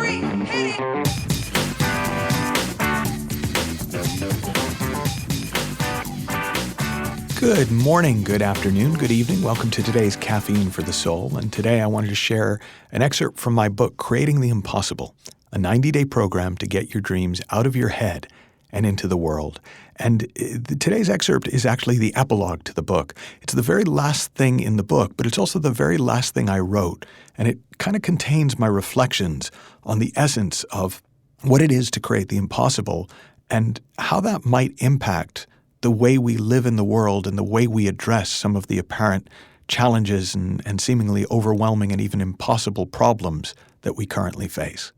3, hit it! Good morning, good afternoon, good evening. Welcome to today's Caffeine for the Soul. And today I wanted to share an excerpt from my book, Creating the Impossible, a 90-day program to get your dreams out of your head and into the world. And today's excerpt is actually the epilogue to the book. It's the very last thing in the book, but it's also the very last thing I wrote. And it kind of contains my reflections on the essence of what it is to create the impossible and how that might impact the way we live in the world and the way we address some of the apparent challenges and seemingly overwhelming and even impossible problems that we currently face.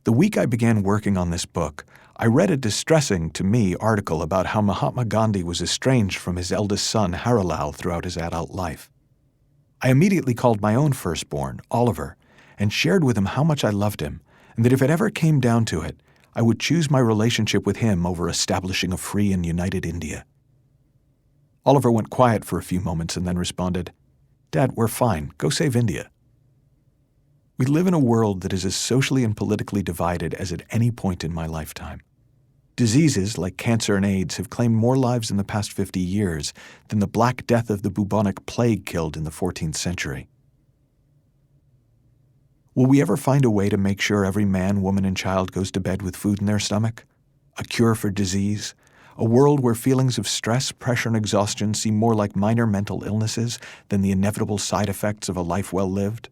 The week I began working on this book, I read a distressing, to me, article about how Mahatma Gandhi was estranged from his eldest son, Harilal, throughout his adult life. I immediately called my own firstborn, Oliver, and shared with him how much I loved him, and that if it ever came down to it, I would choose my relationship with him over establishing a free and united India. Oliver went quiet for a few moments and then responded, "Dad, we're fine. Go save India." We live in a world that is as socially and politically divided as at any point in my lifetime. Diseases like cancer and AIDS have claimed more lives in the past 50 years than the Black Death of the bubonic plague killed in the 14th century. Will we ever find a way to make sure every man, woman, and child goes to bed with food in their stomach? A cure for disease? A world where feelings of stress, pressure, and exhaustion seem more like minor mental illnesses than the inevitable side effects of a life well lived?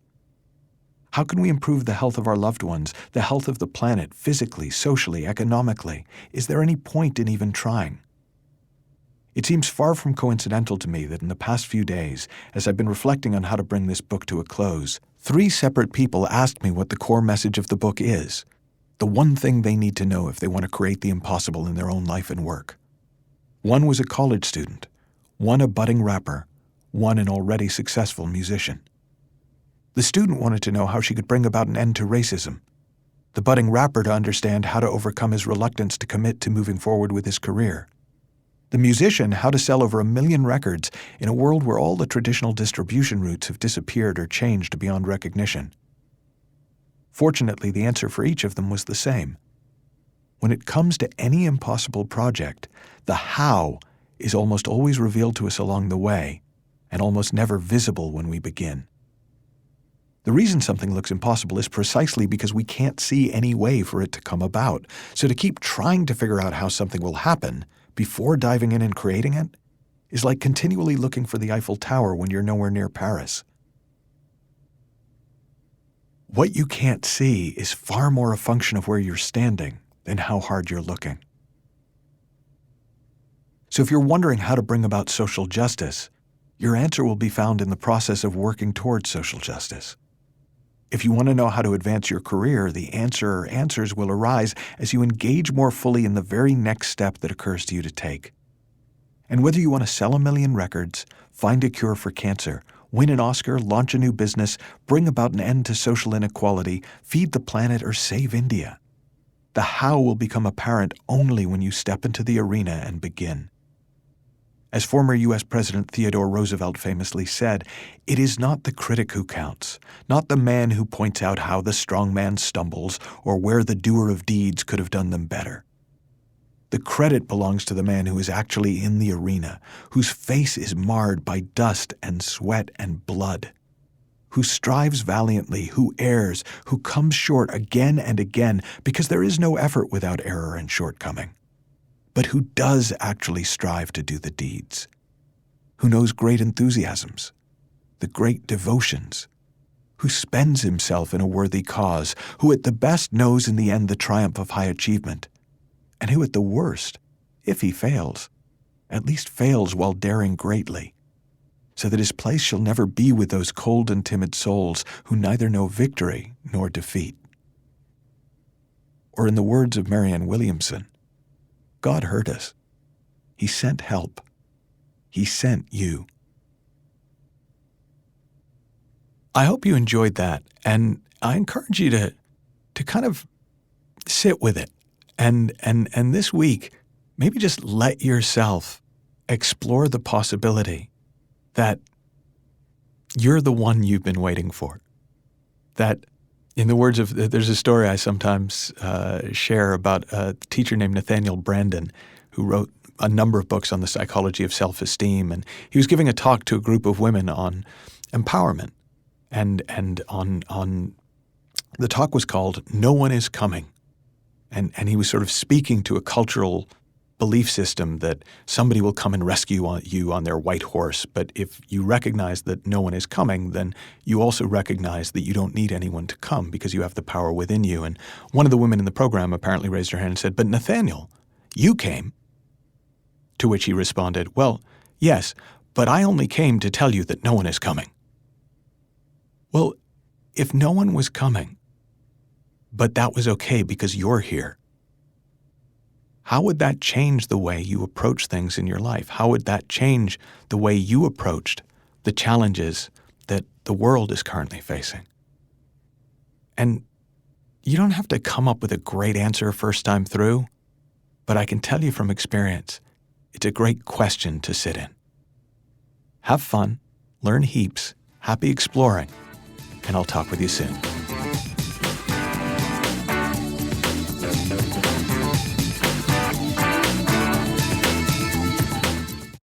How can we improve the health of our loved ones, the health of the planet, physically, socially, economically? Is there any point in even trying? It seems far from coincidental to me that in the past few days, as I've been reflecting on how to bring this book to a close, 3 separate people asked me what the core message of the book is, the one thing they need to know if they want to create the impossible in their own life and work. One was a college student, one a budding rapper, one an already successful musician. The student wanted to know how she could bring about an end to racism. The budding rapper to understand how to overcome his reluctance to commit to moving forward with his career. The musician how to sell over 1 million records in a world where all the traditional distribution routes have disappeared or changed beyond recognition. Fortunately, the answer for each of them was the same. When it comes to any impossible project, the how is almost always revealed to us along the way and almost never visible when we begin. The reason something looks impossible is precisely because we can't see any way for it to come about. So to keep trying to figure out how something will happen before diving in and creating it is like continually looking for the Eiffel Tower when you're nowhere near Paris. What you can't see is far more a function of where you're standing than how hard you're looking. So if you're wondering how to bring about social justice, your answer will be found in the process of working towards social justice. If you want to know how to advance your career, the answer or answers will arise as you engage more fully in the very next step that occurs to you to take. And whether you want to sell 1 million records, find a cure for cancer, win an Oscar, launch a new business, bring about an end to social inequality, feed the planet, or save India, the how will become apparent only when you step into the arena and begin. As former U.S. President Theodore Roosevelt famously said, "It is not the critic who counts, not the man who points out how the strong man stumbles or where the doer of deeds could have done them better. The credit belongs to the man who is actually in the arena, whose face is marred by dust and sweat and blood, who strives valiantly, who errs, who comes short again and again, because there is no effort without error and shortcoming, but who does actually strive to do the deeds, who knows great enthusiasms, the great devotions, who spends himself in a worthy cause, who at the best knows in the end the triumph of high achievement, and who at the worst, if he fails, at least fails while daring greatly, so that his place shall never be with those cold and timid souls who neither know victory nor defeat." Or in the words of Marianne Williamson, God heard us. He sent help. He sent you. I hope you enjoyed that, and I encourage you to kind of sit with it. And this week, maybe just let yourself explore the possibility that you're the one you've been waiting for. that, in the words of, there's a story I sometimes share about a teacher named Nathaniel Brandon, who wrote a number of books on the psychology of self-esteem. And he was giving a talk to a group of women on empowerment. And on the talk was called "No One Is Coming." And he was sort of speaking to a cultural belief system that somebody will come and rescue you on their white horse. But if you recognize that no one is coming, then you also recognize that you don't need anyone to come because you have the power within you. And one of the women in the program apparently raised her hand and said, "But Nathaniel, you came." To which he responded, "Well, yes, but I only came to tell you that no one is coming." Well, if no one was coming, but that was okay because you're here, how would that change the way you approach things in your life? How would that change the way you approached the challenges that the world is currently facing? And you don't have to come up with a great answer first time through, but I can tell you from experience, it's a great question to sit in. Have fun, learn heaps, happy exploring, and I'll talk with you soon.